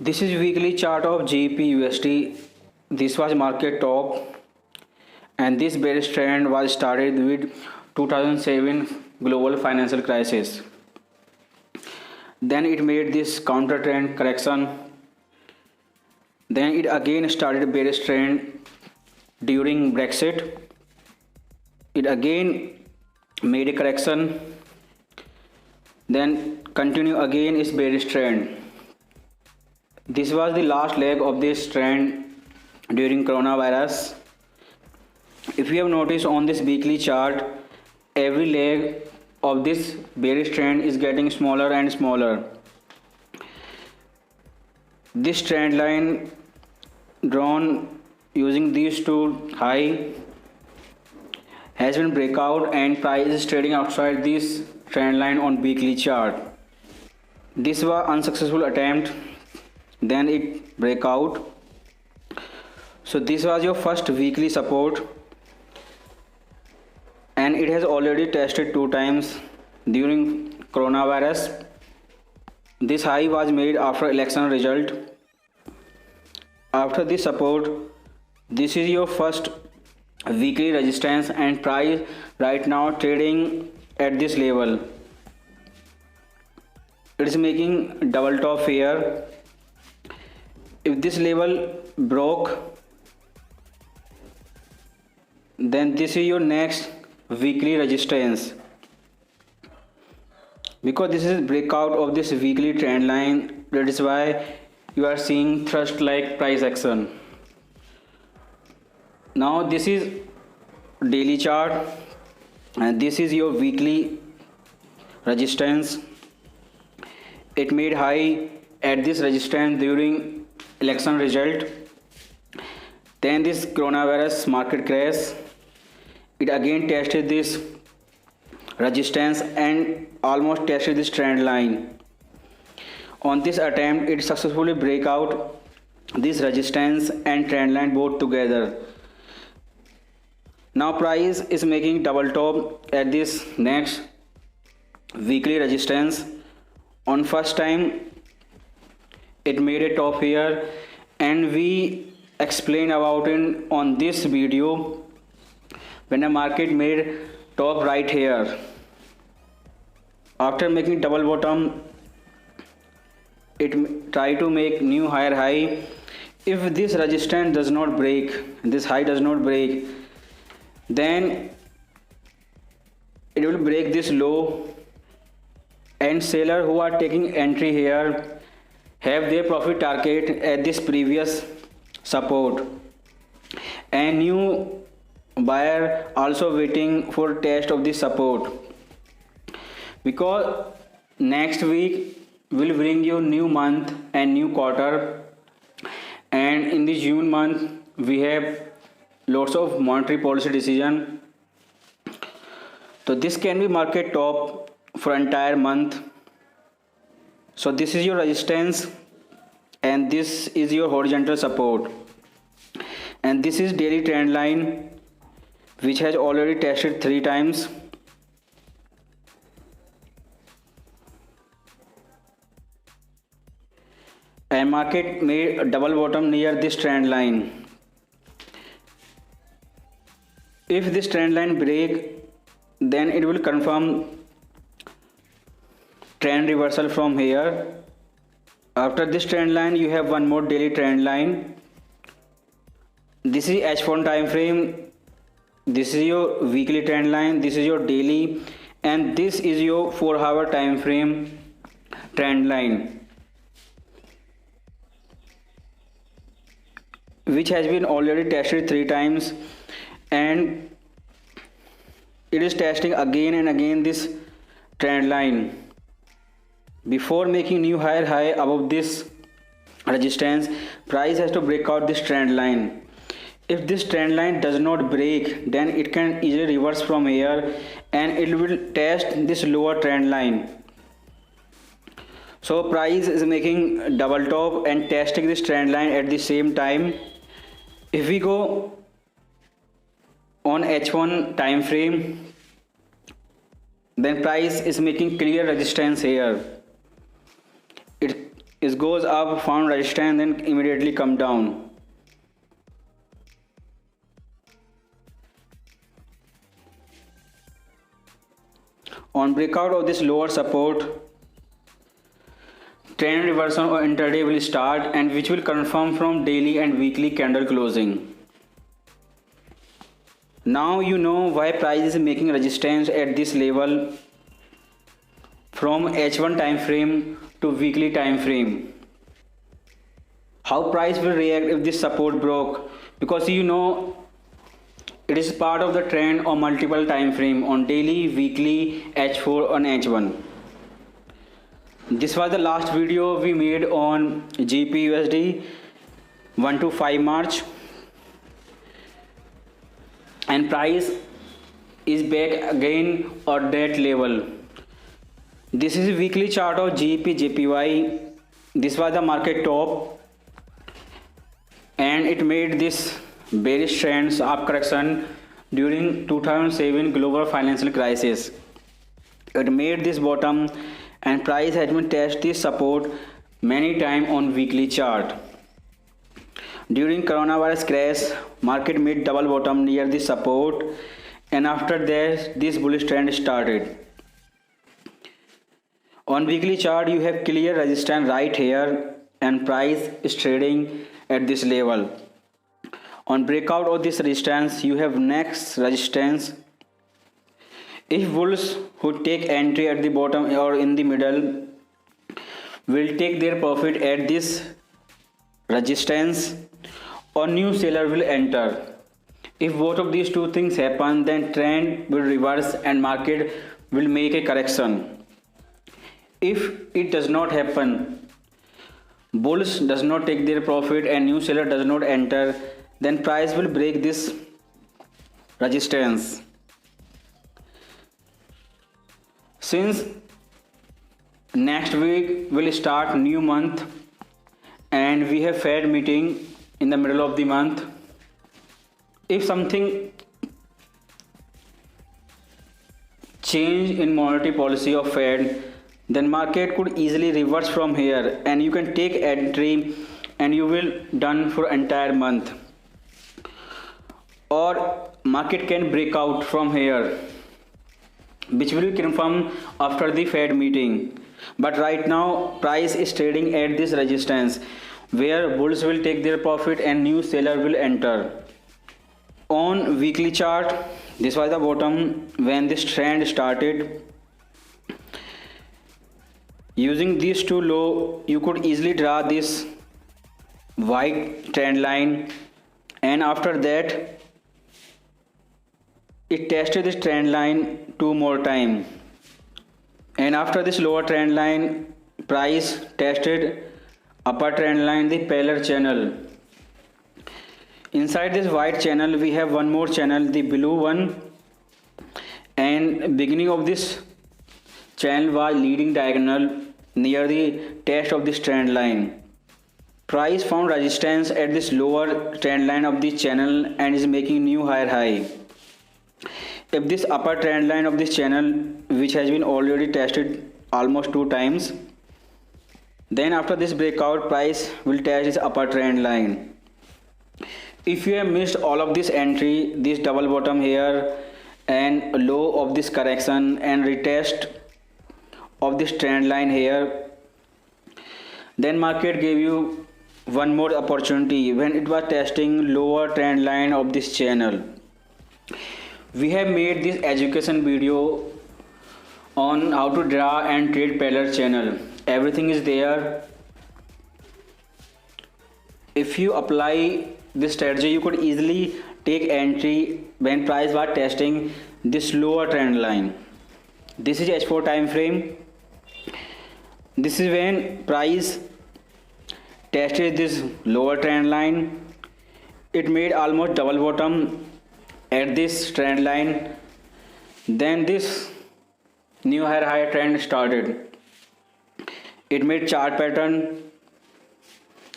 This is weekly chart of GBP USD. This was market top, and this bearish trend was started with 2007 global financial crisis. Then it made this counter trend correction. Then it again started bearish trend during Brexit. It again made a correction. Then continue again its bearish trend. This was the last leg of this trend during coronavirus. If you have noticed on this weekly chart, every leg of this bearish trend is getting smaller and smaller. This trend line drawn using these two high has been breakout, and price is trading outside this trend line on weekly chart. This was unsuccessful attempt, then it break out. So this was your first weekly support, and it has already tested two times during coronavirus. This high was made after election result. After this support, this is your first weekly resistance, and price right now trading at this level. It is making double top here. If this level broke, then this is your next weekly resistance, because this is breakout of this weekly trend line. That is why you are seeing thrust like price action. Now this is daily chart, and this is your weekly resistance. It made high at this resistance during election result. Then this coronavirus market crash, it again tested this resistance and almost tested this trend line. On this attempt, it successfully break out this resistance and trend line both together. Now price is making double top at this next weekly resistance. On first time it made a top here, and we explain about it on this video when the market made top right here. After making double bottom, it try to make new higher high. If this resistance does not break, this high does not break, then it will break this low, and seller who are taking entry here have their profit target at this previous support, and new buyer also waiting for test of this support, because next week will bring you new month and new quarter, and in this June month we have lots of monetary policy decision. So this can be market top for entire month. So this is your resistance, and this is your horizontal support, and this is daily trend line, which has already tested 3 times. And market made a double bottom near this trend line. If this trend line break, then it will confirm trend reversal from here. After this trend line, you have one more daily trend line. This is H1 time frame. This is your weekly trend line. This is your daily, and this is your 4-hour time frame trend line, which has been already tested 3 times, and it is testing again and again this trend line. Before making new higher high above this resistance, price has to break out this trend line. If this trend line does not break, then it can easily reverse from here, and it will test this lower trend line. So price is making double top and testing this trend line at the same time. If we go on H1 time frame, then price is making clear resistance here. it goes up, found resistance, then immediately come down. On breakout of this lower support, trend reversal or intraday will start, and which will confirm from daily and weekly candle closing. Now you know why price is making resistance at this level from H1 time frame to weekly time frame. How price will react if this support broke, because you know it is part of the trend on multiple time frame on daily, weekly, H4 on H1. This was the last video we made on GBP/USD 1 to 5 March, and price is back again at that level. This is a weekly chart of GBP/JPY. This was the market top, and it made this bearish trends up correction during 2007 global financial crisis. It made this bottom, and price has been tested this support many times on weekly chart. During coronavirus crash, market made double bottom near this support, and after that this bullish trend started. On weekly chart you have clear resistance right here, and price is trading at this level. On breakout of this resistance you have next resistance. If bulls who take entry at the bottom or in the middle will take their profit at this resistance, or new seller will enter. If both of these two things happen, then trend will reverse and market will make a correction. If it does not happen, bulls does not take their profit and new seller does not enter, then price will break this resistance. Since next week will start new month, and we have Fed meeting in the middle of the month, if something change in monetary policy of Fed, then market could easily reverse from here, and you can take entry and you will done for entire month. Or market can break out from here, which will be confirmed after the Fed meeting. But right now price is trading at this resistance where bulls will take their profit and new seller will enter. On weekly chart, this was the bottom when this trend started. Using these two low, you could easily draw this white trend line, and after that it tested this trend line two more time, and after this lower trend line price tested upper trend line, the parallel channel. Inside this white channel we have one more channel, the blue one, and beginning of this channel was leading diagonal near the test of this trend line. Price found resistance at this lower trend line of this channel and is making new higher high. If this upper trend line of this channel, which has been already tested almost 2 times, then after this breakout price will test this upper trend line. If you have missed all of this entry, this double bottom here and low of this correction and retest of this trend line here, then market gave you one more opportunity when it was testing lower trend line of this channel. We have made this education video on how to draw and trade parallel channel. Everything is there. If you apply this strategy, you could easily take entry when price was testing this lower trend line. This is H4 time frame. This is when price tested this lower trend line. It made almost double bottom at this trend line. Then this new higher trend started. It made chart pattern,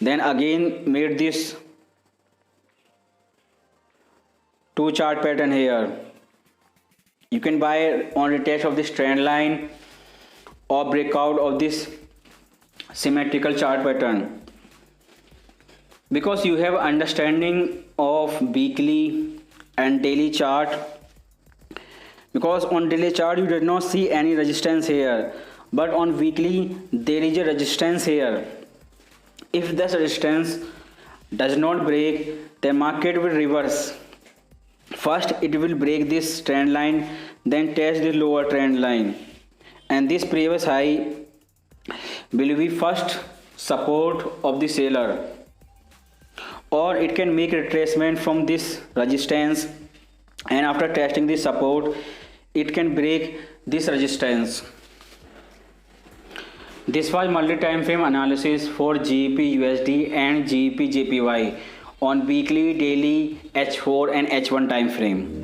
then again made this 2 chart pattern here. You can buy on retest of this trend line or breakout of this symmetrical chart pattern. Because you have understanding of weekly and daily chart, because on daily chart you did not see any resistance here, but on weekly there is a resistance here. If this resistance does not break, the market will reverse. First it will break this trend line, then test the lower trend line, and this previous high will be first support of the seller, or it can make retracement from this resistance, and after testing this support it can break this resistance. This was multi-time frame analysis for GBP USD and GBP JPY on weekly, daily, H4 and H1 time frame.